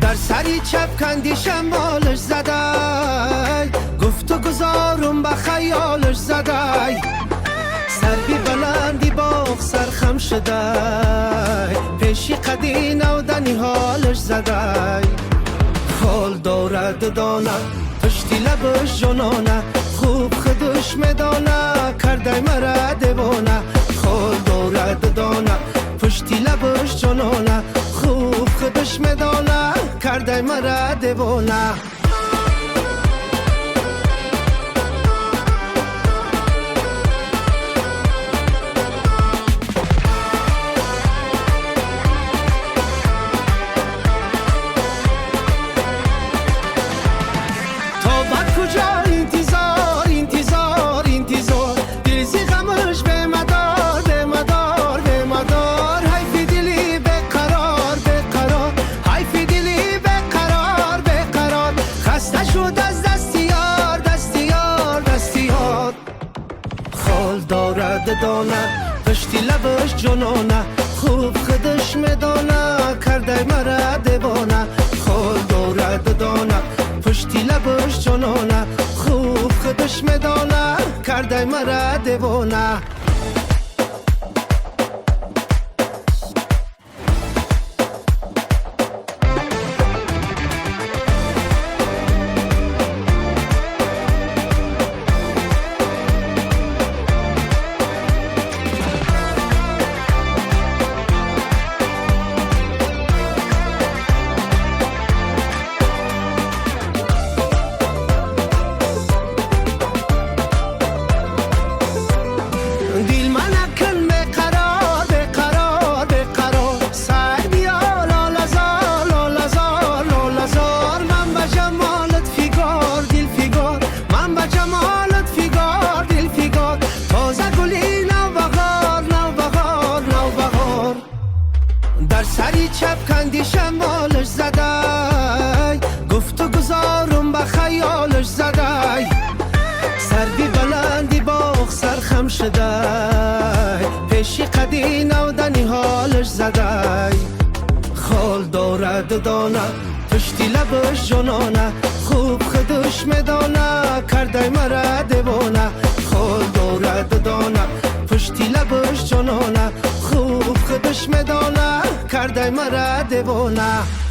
در سری چپ کندی شمالش زدای، گفت و گذارم به خیالش زدای، سر بی بلندی باغ سرخم شدای، پیشی قدی نودنی حالش زدای. خال دارد دانه پشتی لبش جنانه، خوب خودش میدانه کرده مرا دیوانه. خال دارد دانه پشتی لبش جنانه، خوب خودش میدانه کرده مرا دیوانه. دارد دانه پشتی لبش جنانه، خوب خودش میدانه کرده مرا دیوانه. خال دارد دانه پشتی لبش جنانه، خوب خودش میدانه کرده مرا دیوانه. در سری چپ کندی شمالش زدای، گفت و گذارم به خیالش زدای، سر بی بلندی باغ سرخم شدای، پیشی قدی نودنی حالش زدای. خال دارد دانه پشتی لبش جنانه، خوب خودش میدانه کرده مرا دیوانه. خال دارد دانه پشتی لبش جنانه، خوب خودش میدانه کرده مرا دیوانه.